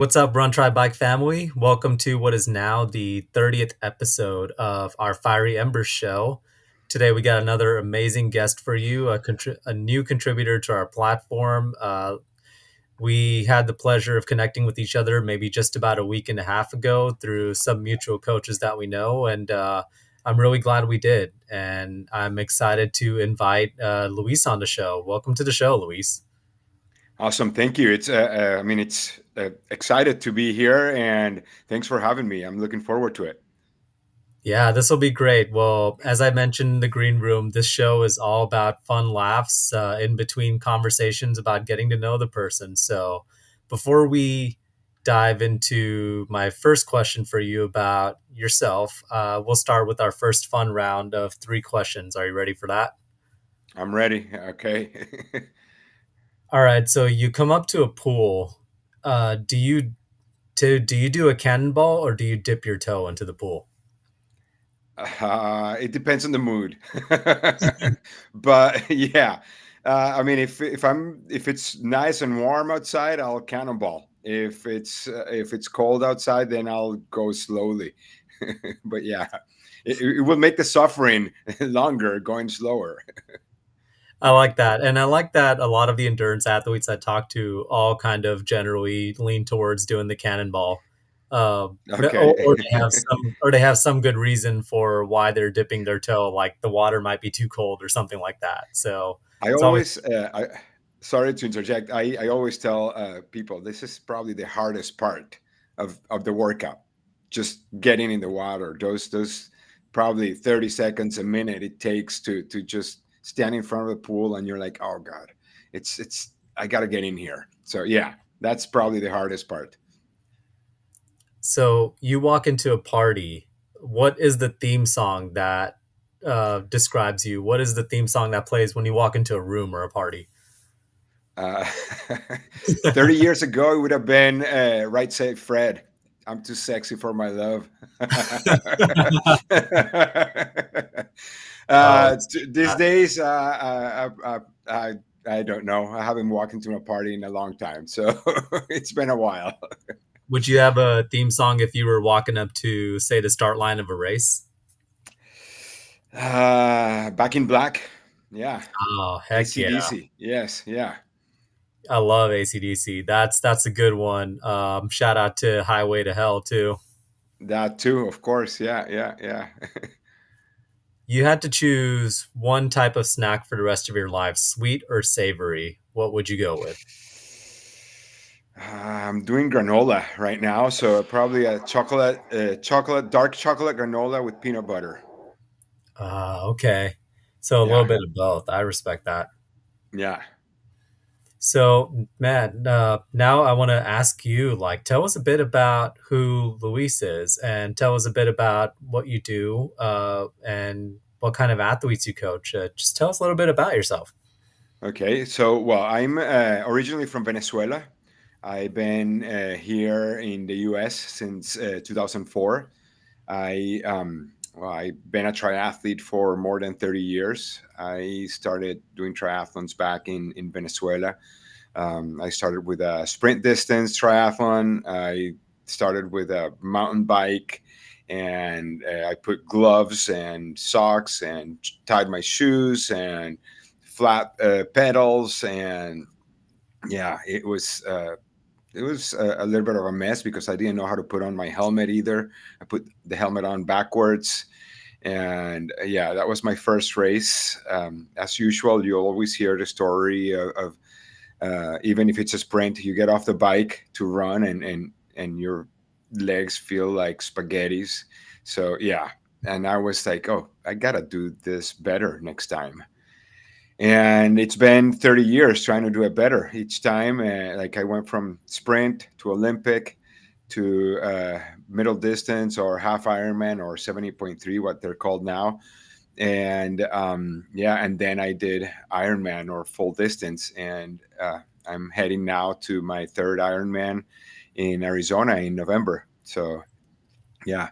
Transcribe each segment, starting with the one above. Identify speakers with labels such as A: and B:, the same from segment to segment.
A: What's up, Run Try Bike family? Welcome to what is now the 30th episode of our Fiery Embers show. Today, we got another amazing guest for you, a new contributor to our platform. We had the pleasure of connecting with each other maybe just about a week and a half ago through some mutual coaches that we know, and I'm really glad we did. And I'm excited to invite Luis on the show. Welcome to the show, Luis.
B: Awesome. Thank you. It's excited to be here and thanks for having me. I'm looking forward to it.
A: Yeah, this will be great. Well, as I mentioned in the green room, this show is all about fun laughs in between conversations about getting to know the person. So, before we dive into my first question for you about yourself, we'll start with our first fun round of three questions. Are you ready for that?
B: I'm ready. Okay.
A: All right. So, you come up to a pool. Do you do a cannonball or do you dip your toe into the pool?
B: It depends on the mood. But yeah. If it's nice and warm outside, I'll cannonball. If it's cold outside, then I'll go slowly. But yeah, it will make the suffering longer going slower.
A: I like that. And I like that a lot of the endurance athletes I talk to all kind of generally lean towards doing the cannonball.
B: Okay.
A: Or they have some good reason for why they're dipping their toe, like the water might be too cold or something like that. So
B: I
A: it's always
B: always, sorry to interject. I always tell people this is probably the hardest part of the workout, just getting in the water. Those probably 30 seconds, a minute it takes to just stand in front of the pool, and you're like, oh God, it's I got to get in here. So yeah, that's probably the hardest part.
A: so you walk into a party. What is the theme song that describes you? What is the theme song that plays when you walk into a room or a party?
B: Uh, 30 years ago, it would have been Right Said Fred. I'm too sexy for my love.
A: Oh,
B: These days, I don't know. I haven't walked into a party in a long time, so it's been a while.
A: would you have a theme song if you were walking up to, say, the start line of a race?
B: Back in Black, yeah.
A: Oh, heck yeah.
B: ACDC, yes, yeah.
A: I love ACDC. That's a good one. Shout out to Highway to Hell too.
B: That too, of course, yeah, yeah, yeah.
A: You had to choose one type of snack for the rest of your life, sweet or savory. What would you go with?
B: I'm doing granola right now, so probably dark chocolate granola with peanut butter.
A: Okay. So a little
B: Yeah,
A: bit of both. I respect that.
B: yeah.
A: So, Matt, now I want to ask you, like, tell us a bit about who Luis is, and tell us a bit about what you do, and what kind of athletes you coach. Just tell us a little bit about yourself.
B: Okay, so well, I'm originally from Venezuela. I've been here in the U.S. since 2004. I've been a triathlete for more than 30 years. I started doing triathlons back in Venezuela. I started with a sprint distance triathlon. I started with a mountain bike, and I put gloves and socks and tied my shoes and flat pedals. And yeah, it was a little bit of a mess because I didn't know how to put on my helmet either. I put the helmet on backwards. And yeah, that was my first race. As usual, you always hear the story of even if it's a sprint, you get off the bike to run, and your legs feel like spaghettis. So yeah, and I was like, oh, I gotta do this better next time. And it's been 30 years trying to do it better each time. Like I went from sprint to Olympic to middle distance or half Ironman or 70.3, what they're called now. And yeah, and then I did Ironman or full distance. And I'm heading now to my third Ironman in Arizona in November. So yeah,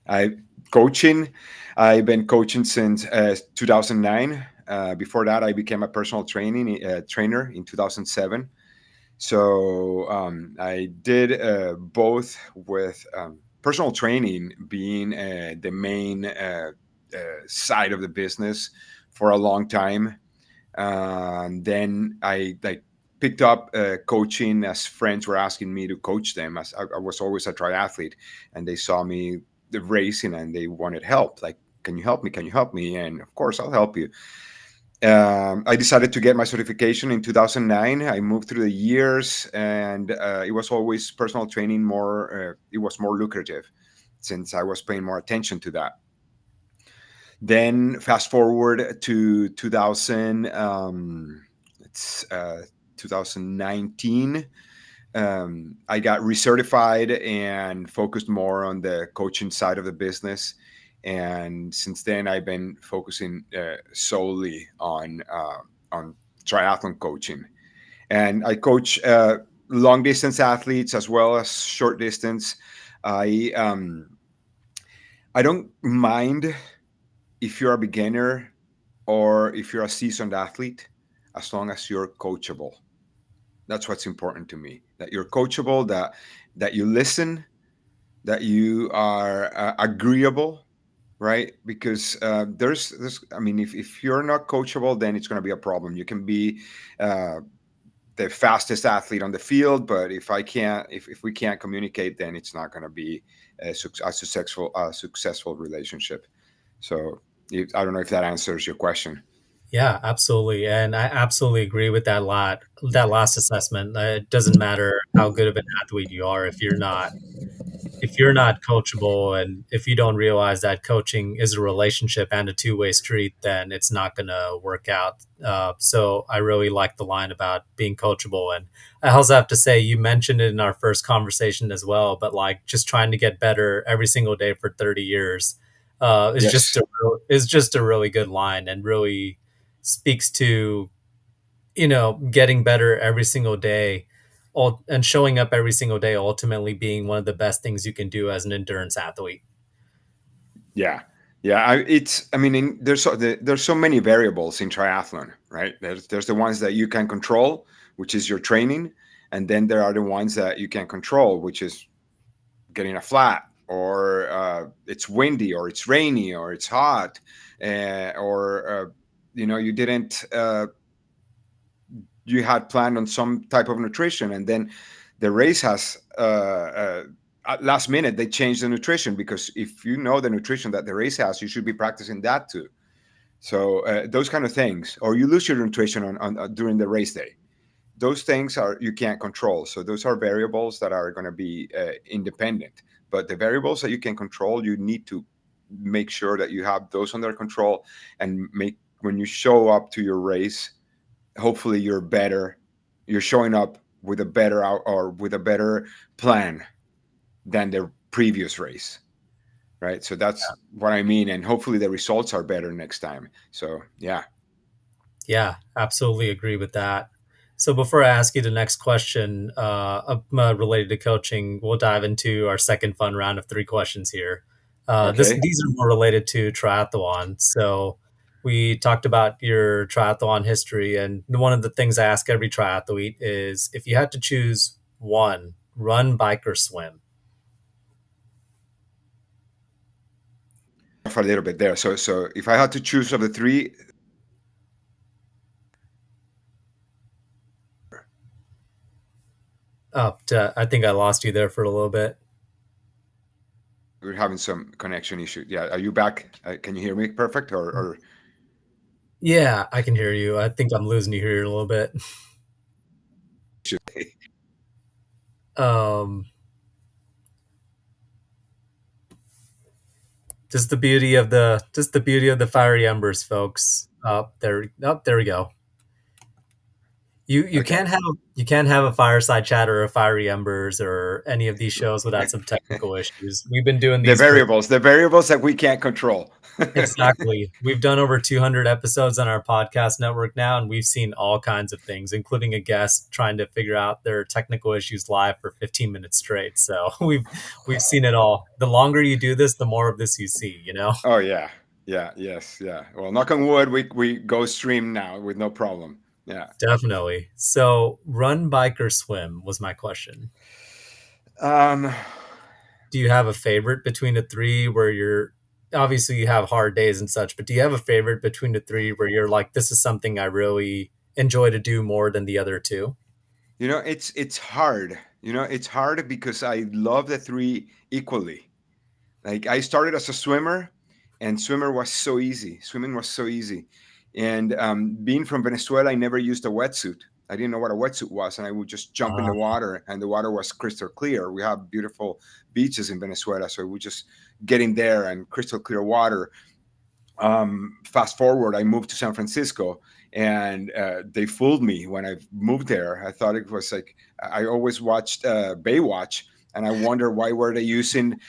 B: I coaching. I've been coaching since 2009. Before that, I became a personal trainer in 2007. So I did both with personal training being the main side of the business for a long time. Then I like picked up coaching as friends were asking me to coach them. As I was always a triathlete, and they saw me racing and they wanted help. Like, can you help me? Can you help me? And of course, I'll help you. I decided to get my certification in 2009. I moved through the years, and it was always personal training more. It was more lucrative since I was paying more attention to that. Then fast forward to 2000, it's 2019. I got recertified and focused more on the coaching side of the business. And since then, I've been focusing solely on triathlon coaching. And I coach long distance athletes as well as short distance. I I don't mind if you're a beginner or if you're a seasoned athlete, as long as you're coachable. That's what's important to me. That you're coachable. That you listen. That you are agreeable, right? Because there's. I mean, if you're not coachable, then it's going to be a problem. You can be uh, the fastest athlete on the field, but if we can't communicate, then it's not going to be a successful relationship. So I don't know if that answers your question.
A: Yeah, absolutely, and I absolutely agree with that last assessment. It doesn't matter how good of an athlete you are if you're not coachable and if you don't realize that coaching is a relationship and a two-way street, then it's not going to work out. So I really like the line about being coachable. And I also have to say, you mentioned it in our first conversation as well, but like just trying to get better every single day for 30 years
B: Yes.
A: is just a really good line and really speaks to getting better every single day and showing up every single day ultimately being one of the best things you can do as an endurance athlete.
B: Yeah. Yeah. I mean, there's so many variables in triathlon, right? There's the ones that you can control, which is your training, and then there are the ones that you can control, which is getting a flat, or it's windy, or it's rainy, or it's hot, or you didn't you had planned on some type of nutrition, and then the race has at last minute they change the nutrition, because if you know the nutrition that the race has, you should be practicing that too. So those kind of things, or you lose your nutrition on during the race day. Those things are you can't control. So those are variables that are going to be independent. But the variables that you can control, you need to make sure that you have those under control, and make when you show up to your race, hopefully you're showing up with a better or with a better plan than the previous race, right? So that's what I mean, and hopefully the results are better next time. So yeah.
A: Yeah, absolutely agree with that. So before I ask you the next question related to coaching, we'll dive into our second fun round of three questions here.
B: Okay.
A: These are more related to triathlon. So we talked about your triathlon history, and one of the things I ask every triathlete is if you had to choose one, run, bike, or swim.
B: For a little bit there. So if I had to choose of the three,
A: I think I lost you there for a little bit.
B: we're having some connection issue. Yeah, are you back? Can you hear me perfect, or
A: Yeah, I can hear you. I think I'm losing you here a little bit. Um, just the beauty of the fiery embers, folks. There we go.
B: okay?
A: You can't have a fireside chat or a fiery embers or any of these shows without some technical issues. We've been doing these for
B: The variables that we can't control.
A: exactly. We've done over 200 episodes on our podcast network now, and we've seen all kinds of things, including a guest trying to figure out their technical issues live for 15 minutes straight. So we've seen it all. The longer you do this, the more of this you see. You know.
B: Oh yeah, yeah, yes, yeah. Well, knock on wood, we go stream now with no problem. Yeah.
A: Definitely. So, run, bike, or swim was my question.
B: Um,
A: Do you have a favorite between the three where you're obviously you have hard days and such, but do you have a favorite between the three where you're like, this is something I really enjoy to do more than the other two?
B: it's hard. It's hard because I love the three equally. Like I started as a swimmer, and swimmer was so easy. Swimming was so easy, and being from Venezuela, I never used a wetsuit. I didn't know what a wetsuit was, and I would just jump in
A: Uh,
B: the water, and the water was crystal clear. We have beautiful beaches in Venezuela, so we just get in there and crystal clear water. Fast forward, I moved to San Francisco, and they fooled me when I moved there. I thought it was like I always watched Baywatch, and I wonder why were they using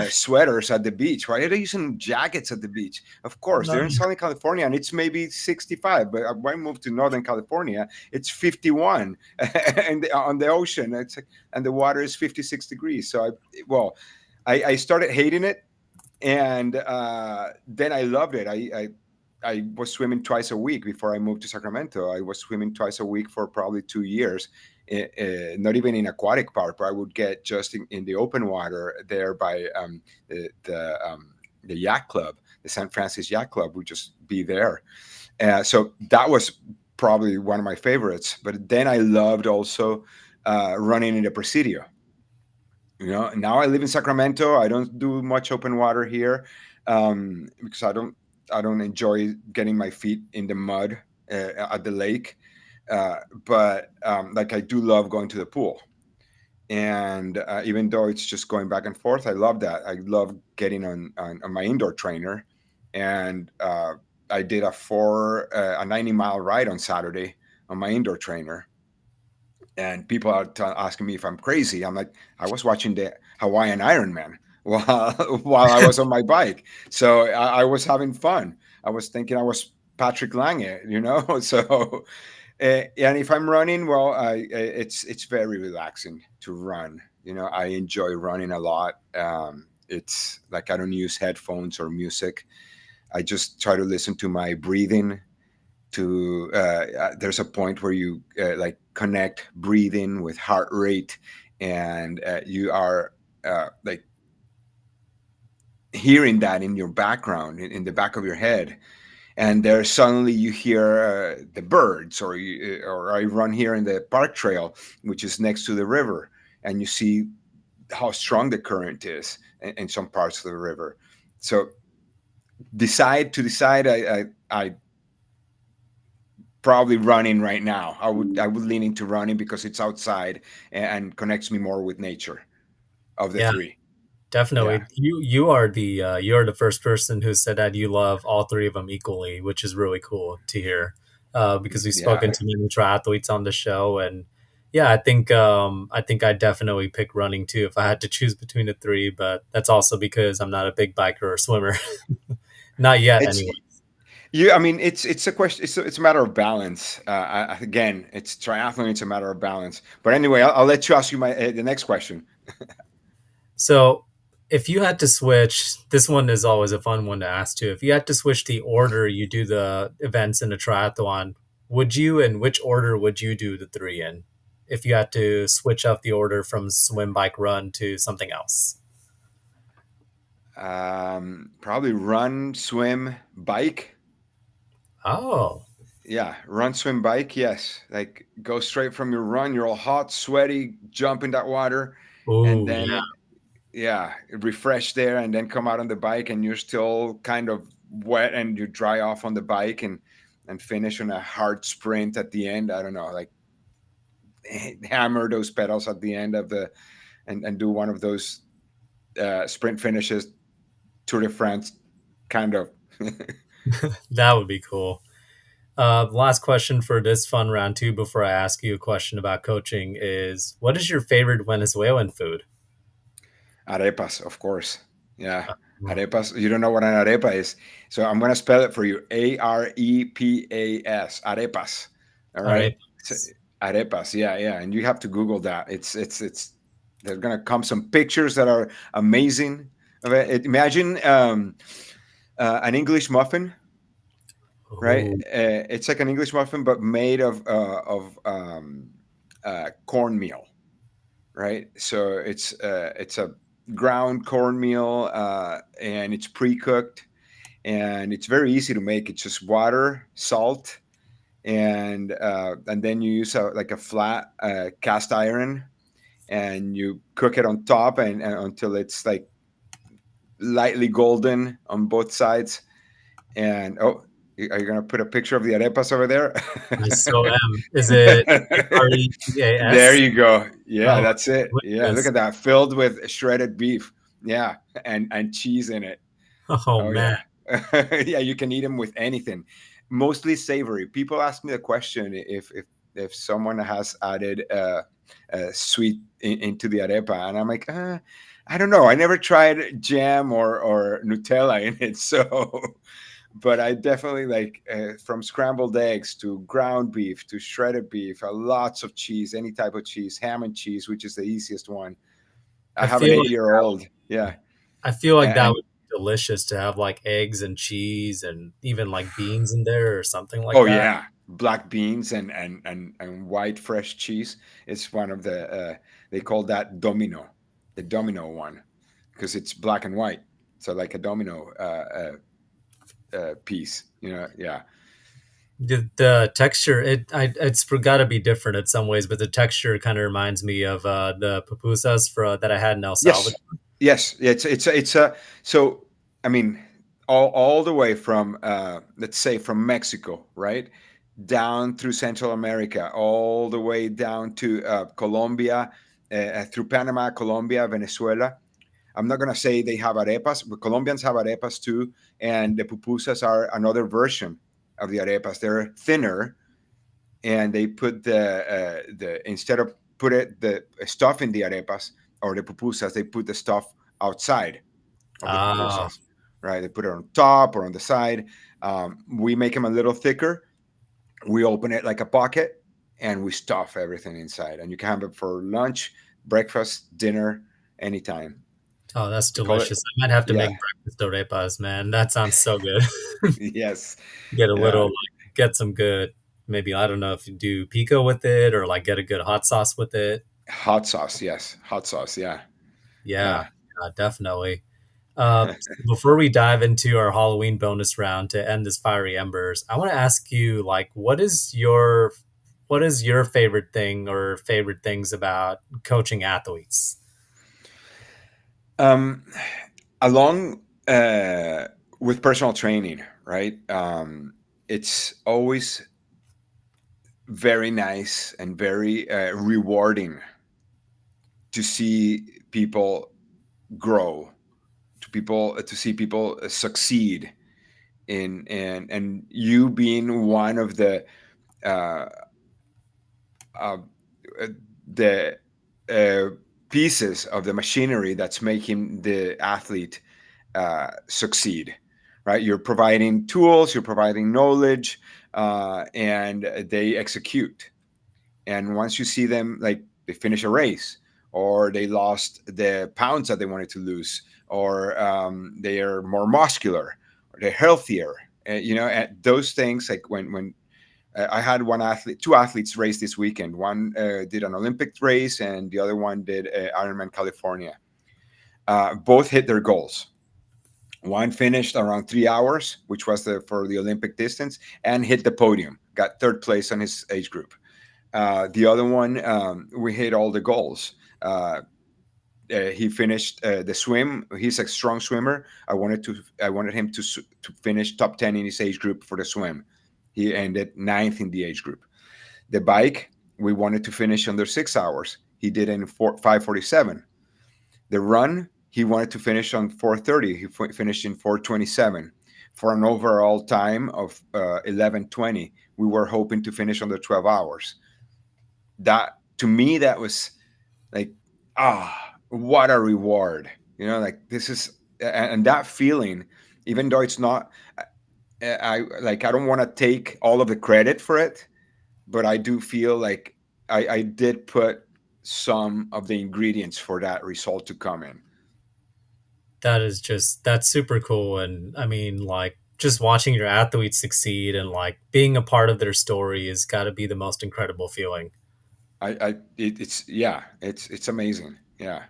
B: sweaters at the beach? Why are they using jackets at the beach? Of course,
A: no,
B: they're in Southern California, and it's maybe 65. But when I moved to Northern California, it's 51, and on the ocean, it's like, and the water is 56 degrees. So well, I started hating it, and then I loved it. I was swimming twice a week before I moved to Sacramento. I was swimming twice a week for probably 2 years. Not even in aquatic part, but I would get just in the open water there by the yacht club, the San Francisco Yacht Club. Would just be there. So that was probably one of my favorites. But then I loved also running in the Presidio. Now I live in Sacramento. I don't do much open water here, because I don't enjoy getting my feet in the mud at the lake. uh, but like I do love going to the pool, and even though it's just going back and forth, I love that. I love getting on my indoor trainer, and I did a 90-mile ride on Saturday on my indoor trainer, and people are asking me if I'm crazy. I'm like, I was watching the Hawaiian Ironman while while I was on my bike, so I was having fun. I was thinking I was Patrick Lange. So, and if I'm running, well, it's very relaxing to run. I enjoy running a lot. It's like I don't use headphones or music. I just try to listen to my breathing. There's a point where you like connect breathing with heart rate, and you are like hearing that in your background, in the back of your head, and there suddenly you hear the birds, or I run here in the park trail, which is next to the river, and you see how strong the current is in some parts of the river. So decide, I probably running right now. I would lean into running because it's outside and connects me more with nature of the
A: yeah,
B: three. Yeah.
A: definitely. You are the first person who said that you love all three of them equally, which is really cool to hear. Because we've
B: Yeah.
A: spoken to many triathletes on the show, and yeah, I think I definitely pick running too if I had to choose between the three. But that's also because I'm not a big biker or swimmer, not yet,
B: It's
A: anyway.
B: I mean, it's a question. It's a matter of balance. Again, it's triathlon. It's a matter of balance. But anyway, I'll let you ask you the next question.
A: So, if you had to switch, this one is always a fun one to ask too. If you had to switch the order you do the events in a triathlon, would you, and which order would you do the three in? If you had to switch up the order from swim, bike, run to something else.
B: Probably run, swim, bike.
A: Oh,
B: Yeah, run, swim, bike. Yes, like go straight from your run. You're all hot, sweaty, jump in that water, and
A: oh yeah,
B: then yeah, refresh there, and then come out on the bike, and you're still kind of wet, and you dry off on the bike, and finish on a hard sprint at the end. I don't know, like hammer those pedals at the end of the and do one of those sprint finishes, Tour de France, kind of.
A: that would be cool. Last question for this fun round too, before I ask you a question about coaching, is what is your favorite Venezuelan food?
B: Arepas, of course. Yeah.
A: Oh,
B: Arepas. You don't know what an arepa is. So I'm going to spell it for you. Arepas. Arepas. All
A: all
B: right.
A: right.
B: So, arepas. Yeah. Yeah. And you have to Google that. There's going to come some pictures that are amazing. Imagine an English muffin, right?
A: Oh,
B: It's like an English muffin, but made of cornmeal, right? So it's a ground cornmeal, and it's pre-cooked, and it's very easy to make. It's just water, salt, and then you use like a flat cast iron, and you cook it on top and until it's like lightly golden on both sides. And oh, are you gonna put a picture of the arepas over there?
A: I so am. Is it
B: There
A: AREPAS?
B: you go. Yeah,
A: Oh,
B: that's it. Yeah, look
A: delicious.
B: at that, filled with shredded beef. Yeah, and cheese in it.
A: Oh,
B: Oh
A: man.
B: yeah, yeah. You can eat them with anything. Mostly savory. People ask me the question if someone has added sweet into the arepa, and I'm like, I don't know. I never tried jam or Nutella in it, so. But I definitely like from scrambled eggs to ground beef to shredded beef, lots of cheese, any type of cheese, ham and cheese, which is the easiest one. I
A: I
B: have an
A: feel
B: 8 year old. Yeah,
A: I feel like that would
B: and
A: be delicious to have like eggs and cheese and even like beans in there or something like
B: oh
A: that.
B: yeah, black beans and white fresh cheese. It's one of the they call that domino, the domino one, because it's black and white. So like a domino piece, Yeah.
A: The texture, it's got to be different in some ways, but the texture kind of reminds me of the pupusas that I had in El Salvador.
B: Yes, yes. It's a so I mean all the way from let's say from Mexico, right, down through Central America, all the way down to Colombia, through Panama, Colombia, Venezuela. I'm not gonna say they have arepas, but Colombians have arepas too, and the pupusas are another version of the arepas. They're thinner, and they put the instead of put it the stuff in the arepas or the pupusas, they put the stuff outside of the
A: Ah,
B: pupusas, right? They put it on top or on the side. We make them a little thicker. We open it like a pocket, and we stuff everything inside. And you can have it for lunch, breakfast, dinner, anytime.
A: oh, that's
B: We call it,
A: delicious. I might have to
B: yeah,
A: make breakfast arepas, man. That sounds so good.
B: yes,
A: Get a little,
B: yeah,
A: like, get some good, maybe, I don't know if you do pico with it or like get a good hot sauce with it.
B: hot sauce, yes, hot sauce, yeah,
A: Yeah,
B: yeah.
A: definitely. Before we dive into our Halloween bonus round to end this fiery embers, I want to ask you, like, what is your favorite thing or favorite things about coaching athletes?
B: Um, along with personal training, right? It's always very nice and very rewarding to see people grow, to see people succeed and you being one of uh, uh, the uh, pieces of the machinery that's making the athlete succeed, right? You're providing tools, you're providing knowledge, and they execute. And once you see them, like they finish a race, or they lost the pounds that they wanted to lose, or they are more muscular, or they're healthier, and those things, like when I had two athletes race this weekend. One did an Olympic race, and the other one did Ironman California. Both hit their goals. One finished around 3 hours, which was for the Olympic distance, and hit the podium. Got third place on his age group. The other one, we hit all the goals. He finished the swim. He's a strong swimmer. I wanted him to finish top 10 in his age group for the swim. He ended ninth in the age group. The bike, we wanted to finish under 6 hours. He did it in 5:47. The run, he wanted to finish on 4:30. He finished in 4:27 for an overall time of 11:20. We were hoping to finish under 12 hours. That, to me, that was like, what a reward. Like this is, and that feeling, even though it's not, I don't want to take all of the credit for it, but I do feel like I did put some of the ingredients for that result to come in.
A: That's super cool. And I mean, like, just watching your athletes succeed and like being a part of their story has got to be the most incredible feeling.
B: It's yeah, it's amazing. Yeah.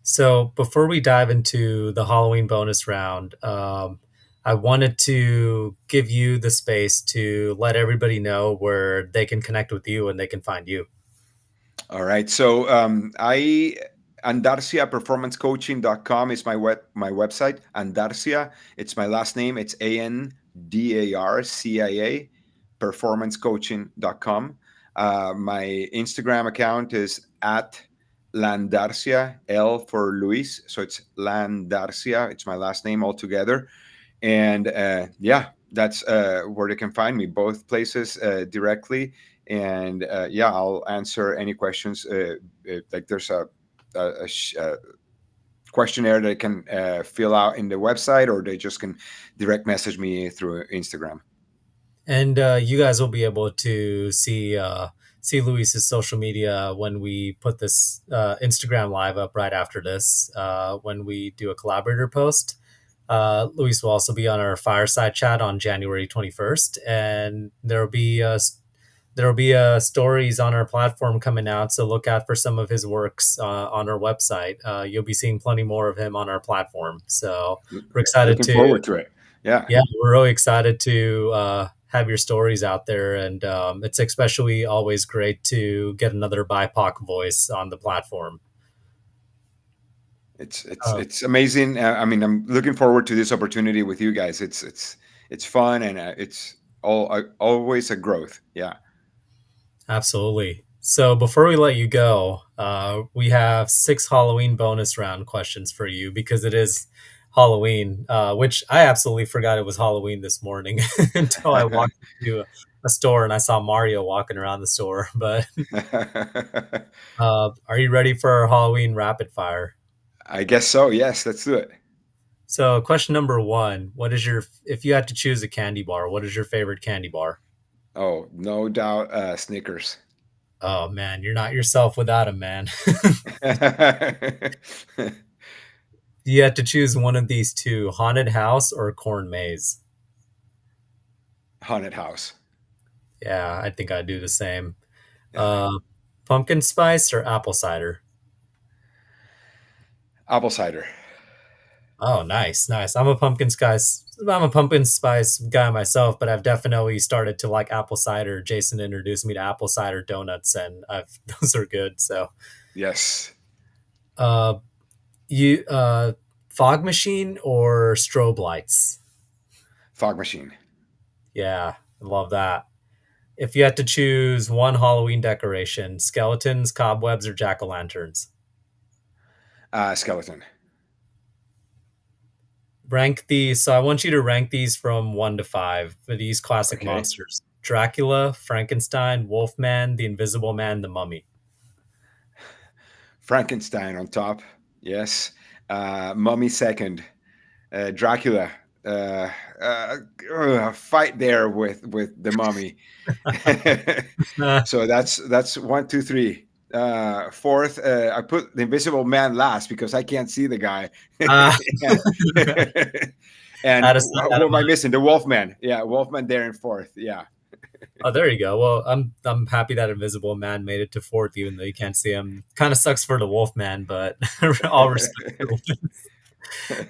A: So before we dive into the Halloween bonus round, I wanted to give you the space to let everybody know where they can connect with you and they can find you.
B: All right. So I Andarcia performancecoaching.com is my website. Andarcia, it's my last name. It's Andarcia performancecoaching.com. My Instagram account is at Landarcia, L for Luis. So it's Landarcia. It's my last name altogether. And yeah, that's where they can find me, both places directly. And yeah, I'll answer any questions. Like there's a questionnaire that they can fill out in the website, or they just can direct message me through Instagram.
A: And you guys will be able to see Luis's social media when we put this Instagram live up right after this. When we do a collaborator post, Luis will also be on our fireside chat on January 21st, and there will be stories on our platform coming out. So look out for some of his works on our website. You'll be seeing plenty more of him on our platform. So we're excited
B: Looking
A: to
B: forward to it. Yeah.
A: yeah, we're really excited to have your stories out there, and it's especially always great to get another BIPOC voice on the platform. Uh,
B: It's amazing. I mean, I'm looking forward to this opportunity with you guys. It's fun, and it's always a growth. Yeah.
A: Absolutely. So before we let you go, we have 6 Halloween bonus round questions for you because it is Halloween, which I absolutely forgot it was Halloween this morning until I walked into a store and I saw Mario walking around the store. But are you ready for our Halloween rapid fire?
B: I guess so. Yes, let's do it.
A: So, question number one: What is your if you had to choose a candy bar? What is your favorite candy bar?
B: Oh, no doubt, Snickers.
A: Oh man, you're not yourself without them, man. You had to choose one of these two: haunted house or corn maze.
B: Haunted house.
A: Yeah, I think I'd do the same.
B: Yeah.
A: Uh, Pumpkin spice or apple cider?
B: Apple cider.
A: Oh, nice, nice. I'm a pumpkin spice guy myself, but I've definitely started to like apple cider. Jason introduced me to apple cider donuts, and I've those are good. So,
B: Yes.
A: uh, you fog machine or strobe lights?
B: Fog machine.
A: Yeah, I love that. If you had to choose one Halloween decoration, skeletons, cobwebs, or jack-o'-lanterns?
B: Skeleton.
A: Rank these. So I want you to rank these from 1 to 5 for these classic
B: Okay.
A: monsters: Dracula, Frankenstein, Wolfman, the Invisible Man, the Mummy.
B: Frankenstein on top. Yes. Mummy second. Dracula. Uh, Fight there with the mummy. So that's one, two, three. Fourth, I put the Invisible Man last because I can't see the guy.
A: Ah,
B: And
A: out of sight, out
B: who
A: of
B: am I
A: mind.
B: missing? The Wolfman. Yeah, Wolfman there in fourth. Yeah.
A: Oh, there you go. Well, I'm happy that Invisible Man made it to fourth, even though you can't see him. Kind of sucks for the Wolfman, but all respect to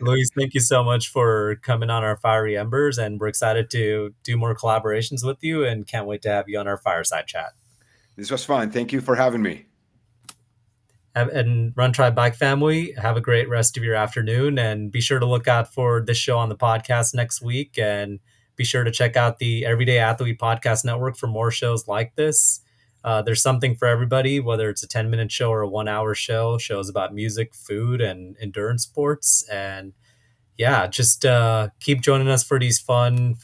A: Luis, thank you so much for coming on our Fiery Embers, and we're excited to do more collaborations with you and can't wait to have you on our fireside chat.
B: This was fun. Thank you for having me.
A: And Run Tribe Bike family, have a great rest of your afternoon, and be sure to look out for this show on the podcast next week, and be sure to check out the Everyday Athlete Podcast Network for more shows like this. There's something for everybody, whether it's a 10-minute show or a 1 hour show, shows about music, food, and endurance sports. And yeah, just keep joining us for these fun